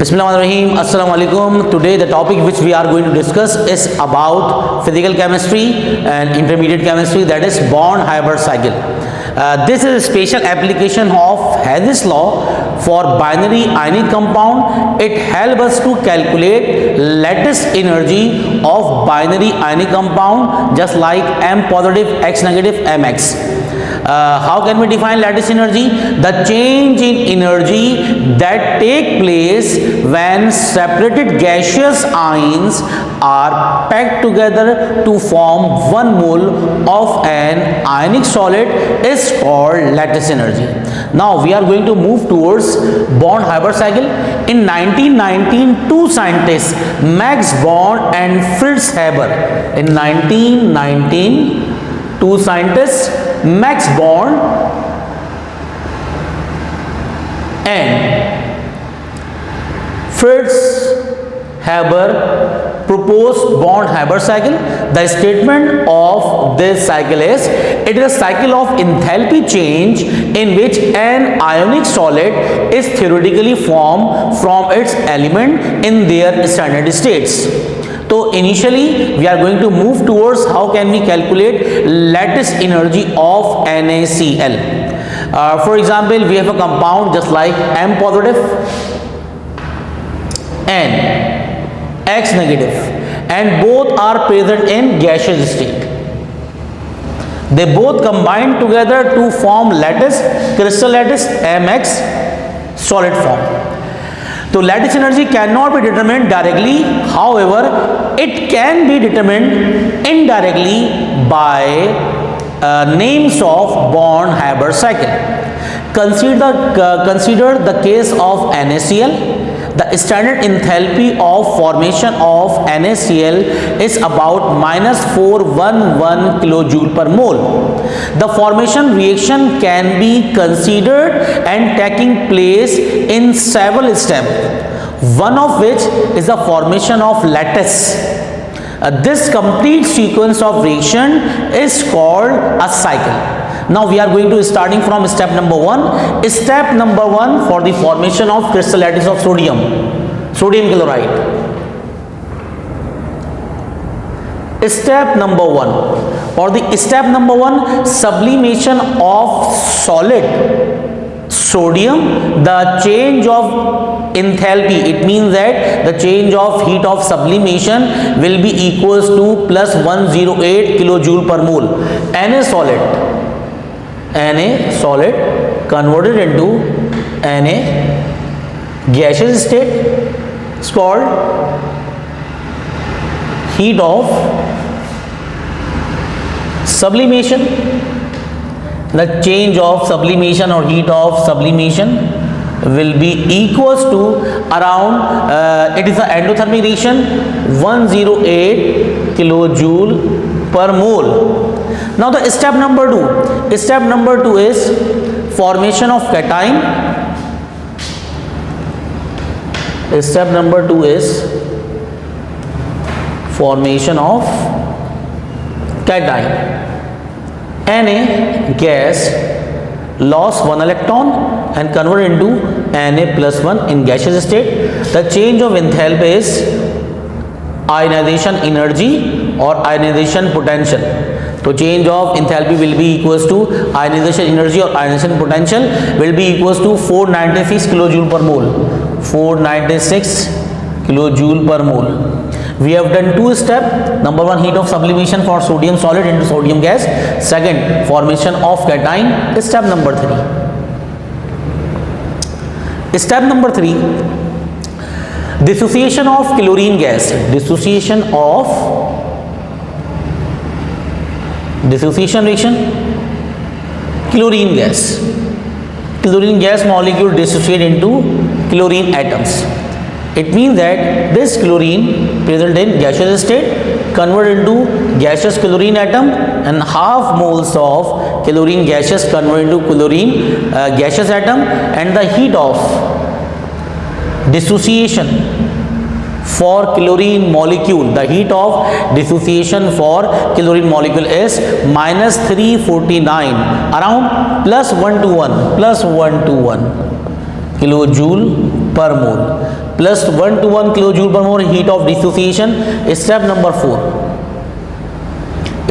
Bismillahirrahmanirrahim. Assalamu alaikum. Today the topic which we are going to discuss is about physical chemistry and intermediate chemistry, that is Born-Haber cycle. This is a special application of Hess's law for binary ionic compound. It helps us to calculate lattice energy of binary ionic compound just like M positive, X negative, Mx. How can we define lattice energy? The change in energy that take place when separated gaseous ions are packed together to form 1 mole of an ionic solid is called lattice energy. Now we are going to move towards Born-Haber cycle. In 1919, two scientists, Max Born and Fritz Haber. In 1919, two scientists, Max Born and Fritz Haber proposed Born-Haber cycle. The statement of this cycle is, it is a cycle of enthalpy change in which an ionic solid is theoretically formed from its element in their standard states. So initially we are going to move towards how can we calculate lattice energy of NaCl. For example, we have a compound just like M positive and X negative, and both are present in gaseous state. They both combine together to form lattice, crystal lattice Mx, solid form. So lattice energy cannot be determined directly, however, it can be determined indirectly by names of Born-Haber cycle. Consider the case of NaCl. The standard enthalpy of formation of NaCl is about -411 kilojoule per mole. The formation reaction can be considered and taking place in several steps, one of which is the formation of lattice. This complete sequence of reaction is called a cycle. Now we are going to starting from step number 1. Step number 1 for the formation of crystal lattice of sodium chloride. Step number 1. For the step number 1, sublimation of solid sodium, the change of enthalpy, it means that the change of heat of sublimation will be equals to plus 108 kilojoule per mole. Na solid converted into Na gaseous state is called heat of sublimation. The change of sublimation or heat of sublimation will be equals to around it is the endothermic reaction 108 kilojoule per mole. Now the step number 2. Step number 2 is formation of cation. Step number 2 is formation of cation. Na gas lost 1 electron and convert into Na plus 1 in gaseous state. The change of enthalpy is ionization energy or ionization potential. So change of enthalpy will be equals to ionization energy or ionization potential will be equals to 496 kilojoule per mole. 496 kilojoule per mole. We have done 2 steps. Number 1, heat of sublimation for sodium solid into sodium gas. Second, formation of cation. Step number 3. Step number 3, dissociation of chlorine gas. Dissociation reaction, chlorine gas. Chlorine gas molecule dissociate into chlorine atoms. It means that this chlorine present in gaseous state convert into gaseous chlorine atom, and half moles of chlorine gaseous convert into chlorine gaseous atom, and the heat of dissociation for chlorine molecule, the heat of dissociation for chlorine molecule is -349, around +121 kilojoule per mole. plus 1 to 1 kilojoule per mole heat of dissociation. Step number 4.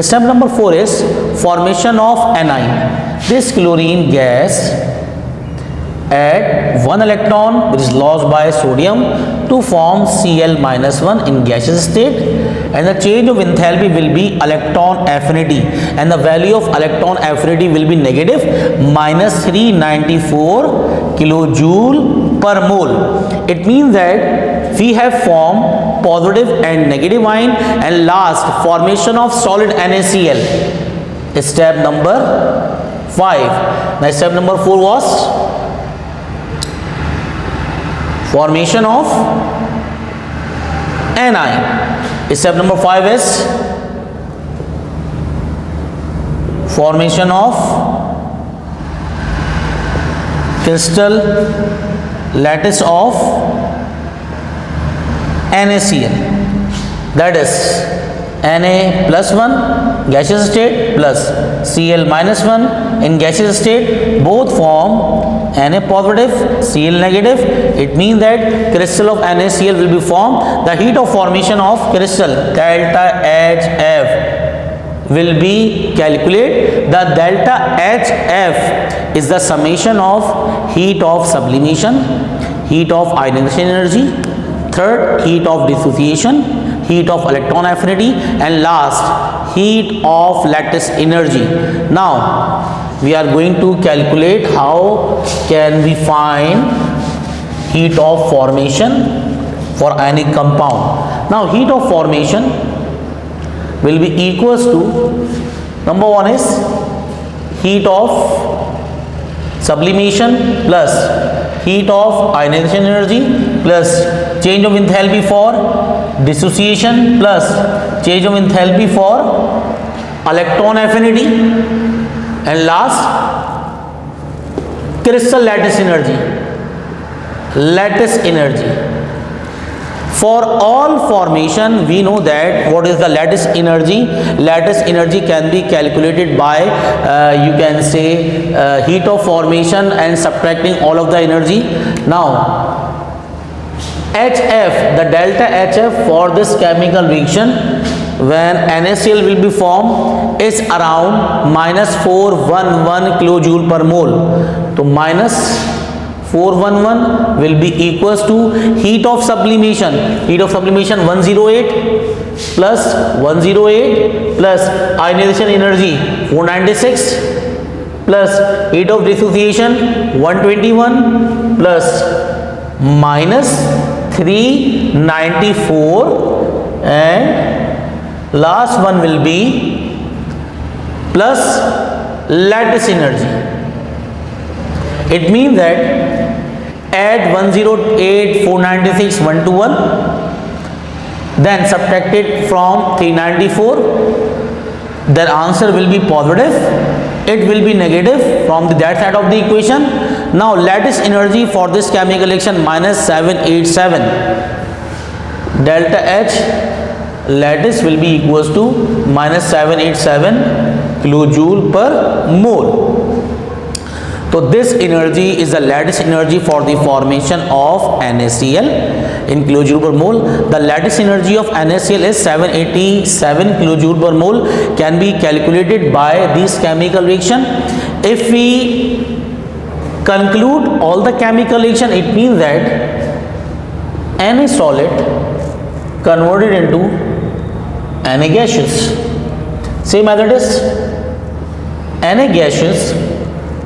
Step number 4 is formation of anion. This chlorine gas add 1 electron which is lost by sodium to form Cl minus 1 in gaseous state, and the change of enthalpy will be electron affinity, and the value of electron affinity will be negative minus 394 kilojoule per mole. It means that we have formed positive and negative ion, and last formation of solid NaCl. Step number 5. Now step number 4 was formation of anion. Step number 5 is formation of crystal lattice of NaCl, that is Na plus 1 gaseous state plus Cl minus 1 in gaseous state, both form Na positive, Cl negative. It means that crystal of NaCl will be formed. The heat of formation of crystal delta HF will be calculated. The delta HF is the summation of heat of sublimation, heat of ionization energy, third heat of dissociation, heat of electron affinity, and last heat of lattice energy. Now we are going to calculate how can we find heat of formation for any compound. Now heat of formation will be equals to, number 1 is heat of sublimation plus heat of ionization energy plus change of enthalpy for dissociation plus change of enthalpy for electron affinity, and last crystal lattice energy. For all formation we know that what is the lattice energy. Lattice energy can be calculated by you can say heat of formation and subtracting all of the energy. Now HF, the delta HF for this chemical reaction when NaCl will be formed is around minus 411 kilojoule per mole. So minus 411 will be equals to heat of sublimation. Heat of sublimation 108 plus 108 plus ionization energy 496 plus heat of dissociation 121 plus minus 394, and last one will be plus lattice energy. It means that add 108, 496, 121, then subtract it from 394, their answer will be positive, it will be negative from that side of the equation. Now lattice energy for this chemical reaction minus 787, delta H lattice will be equals to minus 787 kilojoule per mole. So this energy is the lattice energy for the formation of NaCl in kilojoule per mole. The lattice energy of NaCl is 787 kilojoule per mole, can be calculated by this chemical reaction. If we conclude all the chemical reaction, it means that Na solid converted into Na gaseous. Same method is Na gaseous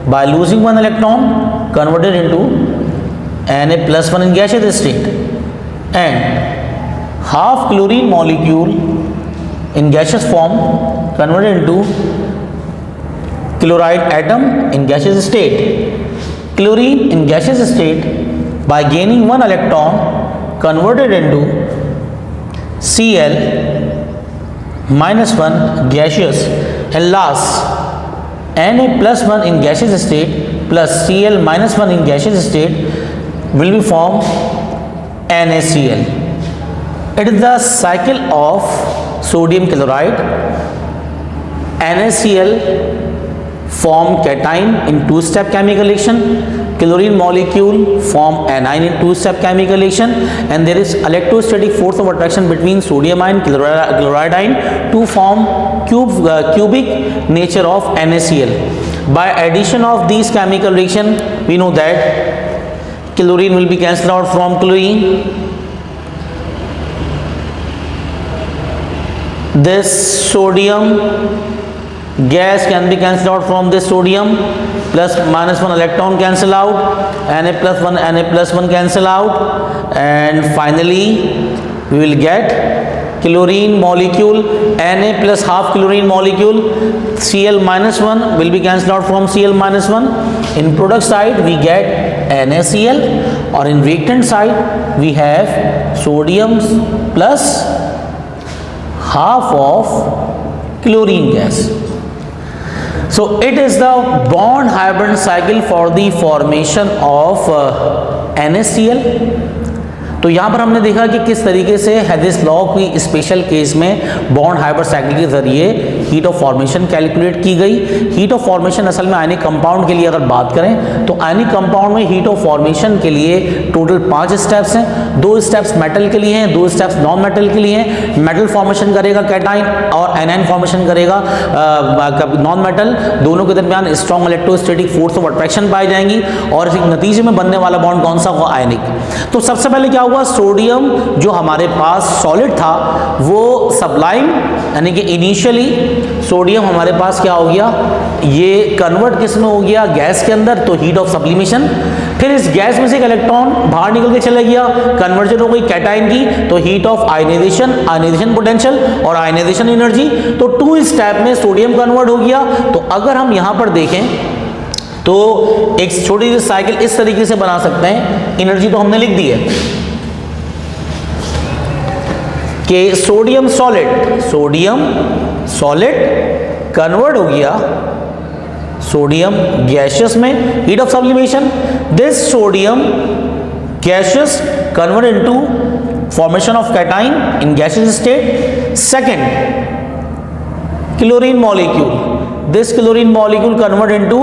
by losing one electron converted into Na plus 1 in gaseous state, and half chlorine molecule in gaseous form converted into chloride atom in gaseous state. Chlorine in gaseous state by gaining one electron converted into Cl minus 1 gaseous, and last Na plus 1 in gaseous state plus Cl minus 1 in gaseous state will be formed NaCl. It is the cycle of sodium chloride. NaCl form cation in two-step chemical reaction. chlorine molecule form anion in two-step chemical reaction, and there is electrostatic force of attraction between sodium ion chloride ion to form cubic nature of NaCl. By addition of these chemical reaction, we know that chlorine will be cancelled out from chlorine. This sodium gas can be cancelled out from this sodium, plus minus 1 electron cancel out, Na plus 1 cancel out, and finally we will get chlorine molecule, Na plus half chlorine molecule, Cl minus 1 will be cancelled out from Cl minus 1. In product side we get NaCl, or in reactant side we have sodium plus half of chlorine gas. So it is the Born-Haber cycle for the formation of NaCl. तो यहाँ पर हमने देखा कि किस तरीके से हेदिस law की स्पेशल केस में बॉर्न-हाइबर साइकिल के जरिए हीट ऑफ फॉर्मेशन कैलकुलेट की गई। हीट ऑफ फॉर्मेशन असल में आयनिक कंपाउंड के लिए अगर बात करें तो आयनिक कंपाउंड में हीट ऑफ फॉर्मेशन के लिए टोटल 5 स्टेप्स हैं। 2 स्टेप्स मेटल के लिए हैं, 2 स्टेप्स नॉन मेटल के लिए हैं। मेटल फॉर्मेशन करेगा कैटाइन और एनाइन फॉर्मेशन करेगा नॉन मेटल। दोनों के दरमियान strong electrostatic force of attraction पाई जाएंगी और इस नतीजे में बनने वाला बॉन्ड कौन सा होगा? आयनिक। तो सबसे पहले क्या हुआ, सोडियम जो हमारे पास सॉलिड था वो सब्लाइम, यानी कि इनिशियली सोडियम हमारे पास क्या हो गया, ये कन्वर्ट किस में हो गया? गैस के अंदर, तो हीट ऑफ सब्लिमेशन। फिर इस गैस में से एक इलेक्ट्रॉन बाहर निकल के चला गया, कन्वर्जन हो गई कैटाइन की, तो heat of ionization, ionization potential और आयनाइजेशन एनर्जी। तो 2 स्टेप में सोडियम कन्वर्ट हो गया। तो अगर हम यहां पर देखें तो एक छोटी सी साइकिल इस तरीके से बना सकते हैं। एनर्जी तो हमने लिख दी है कि सोडियम सॉलिड कन्वर्ट हो गया सोडियम गैसियस में, heat of sublimation. This sodium gaseous convert into formation of cation in gaseous state. Second, chlorine molecule, this chlorine molecule convert into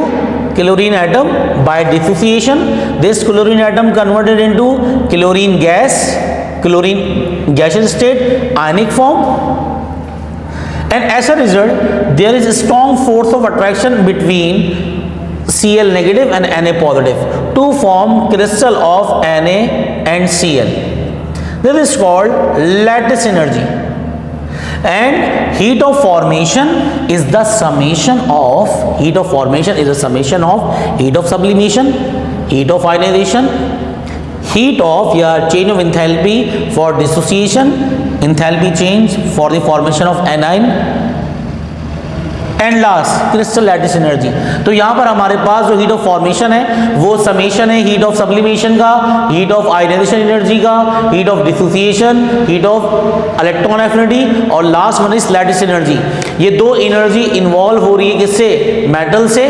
chlorine atom by dissociation. This chlorine atom converted into chlorine gas, chlorine gaseous state, ionic form, and as a result there is a strong force of attraction between Cl negative and Na positive to form crystal of Na and Cl. This is called lattice energy. And heat of formation is the summation of heat of sublimation, heat of ionization, heat of change of enthalpy for dissociation, enthalpy change for the formation of anion, and last crystal lattice energy. तो यहां पर हमारे पास जो heat of formation है वो summation है heat of sublimation का, heat of ionization energy का, heat of dissociation, heat of electron affinity और last one is lattice energy. ये 2 एनर्जी इन्वॉल्व हो रही है किससे? मेटल से,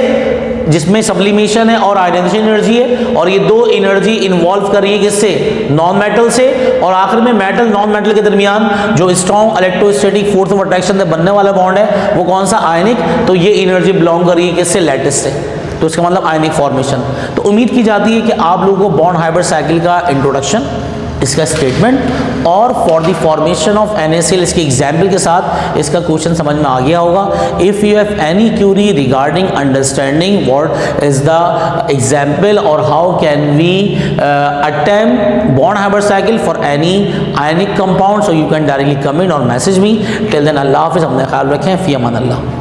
जिसमें सब्लिमेशन है और आयनाइजेशन एनर्जी है, और ये 2 एनर्जी इन्वॉल्व कर रही है किससे? नॉन मेटल से। और आखिर में मेटल नॉन मेटल के दरमियान जो strong electrostatic force of attraction से बनने वाला बॉन्ड है वो कौन सा? आयनिक। तो ये एनर्जी बिलोंग कर रही है किससे? लैटिस से। तो इसका मतलब आयनिक फॉर्मेशन। तो उम्मीद की जाती है कि आप लोगों को बॉर्न-हाइबर साइकिल का इंट्रोडक्शन, इसका स्टेटमेंट और for the formation of NaCl इसके एग्जाम्पल के साथ इसका क्वेश्चन समझ में आ गया होगा। If you have any query regarding understanding what is the example और how can we attempt Born Haber cycle for any ionic compound, so you can directly comment और मैसेज मी। टिल देन अल्लाह हाफिज़, अपना ख्याल रखें, फ़ी अमान अल्लाह।